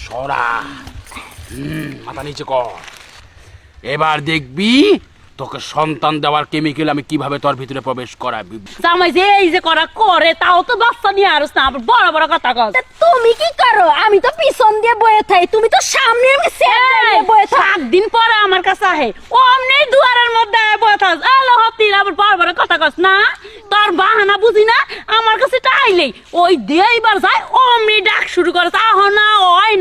সরা মাথা নিচে কর। এবার দেখবি তোকে সন্তান দেওয়ার কেমিক্যাল আমি কিভাবে তোর ভিতরে প্রবেশ করাবি। জামাই যে এই যে করা করে তাও তো বাচ্চা নিয়ে আরস না, আবার বড় বড় কথা কস। তুমি কি করো? আমি তো পিছন দিয়ে বয়ে থাকি, তুমি তো সামনে বয়ে থাক। 7 দিন পরে আমার কাছে আহে অমনি দুয়ারের মধ্যে বয়ে থাক। এলো হতির আবার বড় বড় কথা কস না, তোর বাহানা বুঝি না। আমার কাছে টাইলেই ওই দেইবার যায় অমনি ডাক শুরু করে, আহ না ওই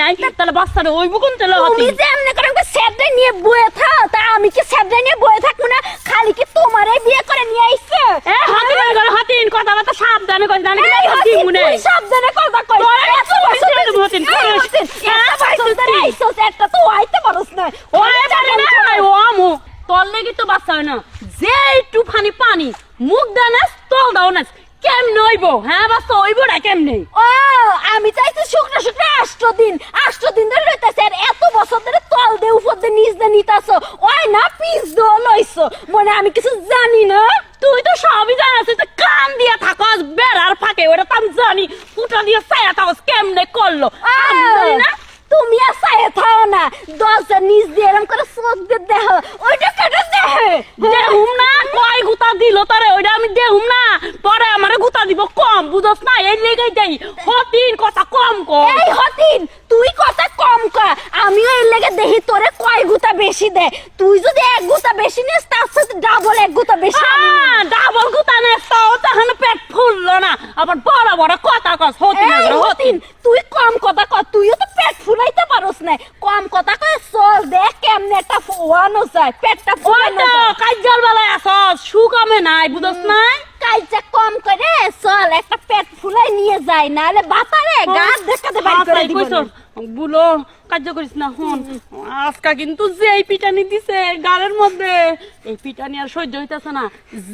নাই তাহলে বাচ্চাটা ওই বুকুন তেল হতি। তুমি যে এমনি করে আমাকে স্যাবডাই নিয়ে বয়ে থাক, তা আমি কি স্যাবডাই নিয়ে বয়ে থাকবো না? খালি কি তোমারে বিয়ে করে নিয়ে আইছে? এ হতিন কথা বাতা সাবধানে কইস না, নাকি এই হতি হতিন, মুনে তুই সাবধানে কথা কই। এত বছর ধরে হতিন একটা তো আইতে পারোস না। ওই জানি না ও আমু তোর লাগি তো বাচ্চা হয় না, যে একটু পানি মুখ দানাস তোল দাও না, কেমনে হইব? হ্যাঁ বাচ্চা হইব না কেমনে? ও আমি চাইছি শুকনো শুকনো 8 দিন ধরে রইতাছে, আর এত বছর ধরে তল দে উপর দে নিচ দে নিতাছো, ওই না পিস দো লইছো, মনে আমি কিছু জানি না? তুই তো সবই জানাস, তুই কান দিয়া থাকস বেড়ার ফাঁকে, ওটা তো আমি জানি। ফুটা দিয়ে ছায়া থাকস কেমনে করলো আমি জানি না। তুমি আর চাইয়ে থাও না, 10 নিচ দিয়ে এরম করে চোখ দিয়ে দেখো, ওইটা কেটে দেখে দেহুম না কয় গুতা দিল তোরে, ওইটা আমি দেহুম না, পরে আমারে গুতা দিব কম, বুঝস না? এই লেগেই দেই হতিন কথা কম কম। এই হতিন, তুই কথা কম কর, আমিও এর লেগে দেখি তোরে কয় গুতা বেশি দে। তুই যদি 1 গুতা বেশি নিস, তার সাথে ডাবল 1 গুতা বেশি আমি নিব। ডাবল গুতা নেস তাও তখন পেট ফুললো না, আবার বড় বড় কথা কস হতিন এই হতিন, তুই কম কথা কর, তুইও তো পেট ফুলাইতে পারোস না। কম কথা কয়, চল দেখ কেমনে একটা ফুয়ানো যায়, পেটটা ওই ফুলানো তো যায়। কাজল বেলায় আসস, সুকামে নাই, বুঝস নাই? কাইজা কম করে চল একটা পেট ফুলাই নিয়ে যায়, নাহলে বাতারে গাছ দেখাতে বাইর করে দিব না। বুলো কার্য করিস না। হন আজকা কিন্তু যে এই পিটানি দিছে গালের মধ্যে, এই পিটানি আর সহ্য হইতাছে না।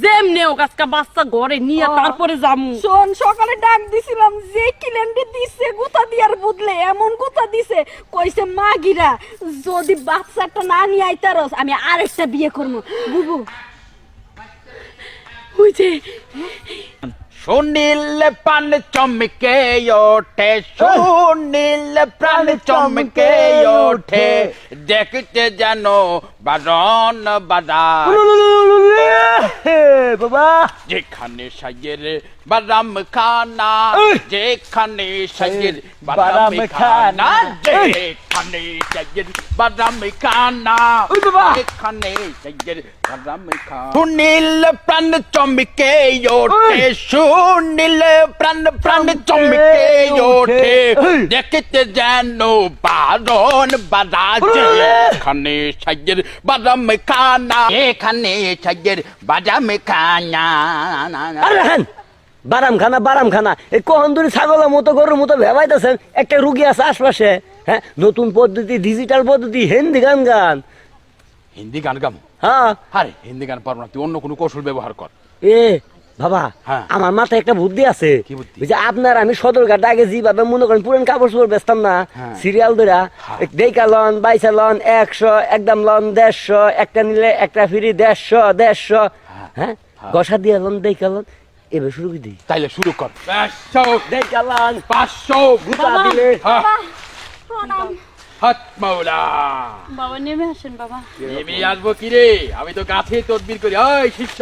যেমনে ও আজকা বাচ্চা ঘরে নিয়ে তারপরে যামু। শোন, সকালে ডাক দিছিলাম, যে কিলেন্ডে দিছে গুতা দিয়ার বদলে এমন গুতা দিছে, কইছে মাগিরা যদি বাচ্চাটা না নিয়ে আইতারস আমি আরেকটা বিয়ে করবো। বুবু হইছে সুনীল প্রাণ চমকে ওঠে, সুনীল প্রাণ চমকে ওঠে, দেখতে যেন বারণ বাদা। বাবা যেখানে সাইয়ের বাদাম খানা, যেখানে সাইয়ের বাদাম খানা, যেখানে সাইয়ের বাদাম খানা, যেখানে সাইয়ের বাদাম খানা। সুনীল প্রাণ চমকে ওঠে, সুনীল প্রাণ চমকে ওঠে, দেখতে যেন বারণ বাদা। যেখানে সাইয়ের বাদাম খানা, এখানে সাইয়ের বাদাম খানা। বারাম খানা এই কখন ধরে ছাগলের মতো গরুর মতো ভেবাইতেছেন। একটা রুগী আছে আশপাশে, হ্যাঁ, নতুন পদ্ধতি, ডিজিটাল পদ্ধতি, হিন্দি গান গান। হিন্দি গান গাম? হ্যাঁ, আরে হিন্দি গান পারবো না, তুই অন্য কোনো কৌশল ব্যবহার কর। এ বাবা, হ্যাঁ। আমার মাথায় একটা বুদ্ধি আছে। কি বুদ্ধি? ওই যে আপনার আমি সদরঘাট আগে যেভাবে মনে করেন পুরান কাপড় চোপড় বেচতাম না, হ্যাঁ। সিরিয়াল ধরা, দেইকা লন, বাইসা লন, 100, একদম লন 150, একটা নিলে একটা ফ্রি 150, হ্যাঁ, গসা দিয়ে লন, দেইকা লন, এবার শুরু করে দিই। তাইলে শুরু কর। 500, দেইকা লন, 500, গুতা দিলে, প্রণাম। হাত মাওলা। বাবা নেমে আসেন বাবা। নেমে আসবো কি রে, আমি তো গাছে তদবির করি। ওই শিষ্য,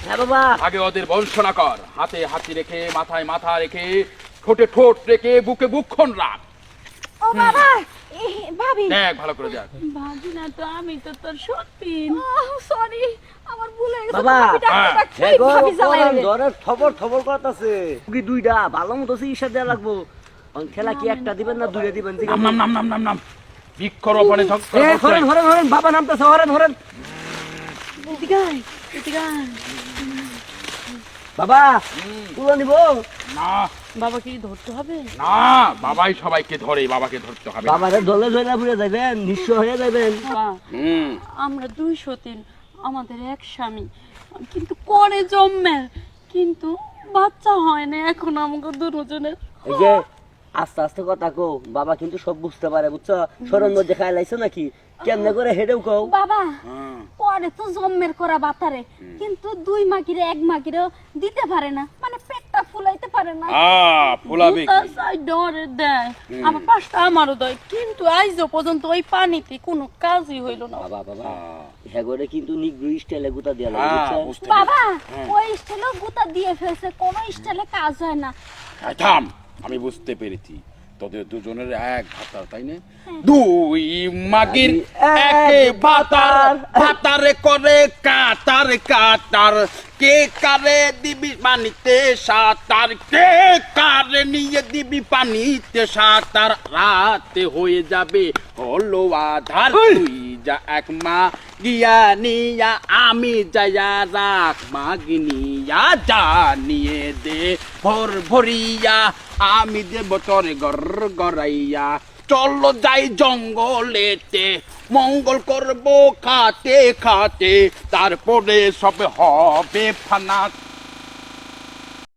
হ্যাঁ বাবা, আগে ওদের বংশনা কর। হাতে হাতি রেখে, মাথায় মাথা রেখে, ঠোঁটে ঠোঁট রেখে, বুকে বুকক্ষণ রাখ। ও বাবা, ভাবি, দেখ ভালো করে দেখ। ভাবি না তো, আমি তো তোর সত্যি। সরি, আমার ভুল হয়ে গেছে। বাবা, ভাবি ডাক্তার ডাক্তার, দেখো ভাবি জ্বালাই কোন রে। ধরে থবর থবর করতেছে। কি দুইটা ভালো মতো চিকিৎসা দেয়া লাগবো। খেলা কি একটা দিবেন না দুইটা দিবেন? নাম নাম নাম নাম নাম বৃক্ষরোপণে হরেন হরেন হরেন, বাবা নামতেছে, হরেন হরেন। এদিকায় এদিকায়। বাবা তুলো নিব না বাবা কি ধরতে হবে? না, বাবাই সবাইকে ধরে, বাবাকে ধরতে হবে। বাবারে দলে জয়লা পুড়ে যাবেন, নিঃস্ব হয়ে যাবেন। বাবা, হুম, আমরা 2 সতীন, আমাদের এক স্বামী, কিন্তু করে জন্মে, কিন্তু বাচ্চা হয় না এখন আমাকে দুজনের। এই যে আস্তে আস্তে কথা কও, বাবা কিন্তু সব বুঝতে পারে, বুঝছো? শরণ মধ্যে খাই লাইছো নাকি? কেমনে করে হেডেও কও। বাবা, হ্যাঁ। পরে তো জন্মের করা বাতারে, কিন্তু 2 মাগিরে 1 মাগিরে দিতে পারে না, মানে পেটটা ফুলাইতে পারে পারে না ফুলাবে জুতা চাই ডরে দেয় আমার পাঁচটা আমারও দেয় কিন্তু আইজও পর্যন্ত ওই পানিতে কোনো কাজই হইল না বাবা বাবা হ্যাঁ করে কিন্তু নিগ্রো স্টাইলে গুতা দিয়া লাগে হ্যাঁ বুঝছেন? বুঝতে বাবা ওই স্টাইলে গুতা দিয়ে ফেলছে কোনো স্টাইলে কাজ হয় না পেরেছি। থাম আমি বুঝতে পেরেছি তোদের দুজনের এক ভাতার তাই না দুই মাগির একে ভাতার ভাতারে করে কাতার কাতার কে কারে দিবি পানিতে সাঁতার কে কারে নিয়ে দিবি পানিতে সাঁতার রাতে হয়ে যাবে হলো আধার তুই যা এক মা গিয়া নিয়া আমি যায়া রাখ মাগিনিয়া জানিয়ে দে ভর ভরিয়া আমি দেব তোরে গর গরাইয়া চলো যাই জঙ্গলেতে মঙ্গল করবো খাতে খাতে তারপরে সব হবে ফানাতে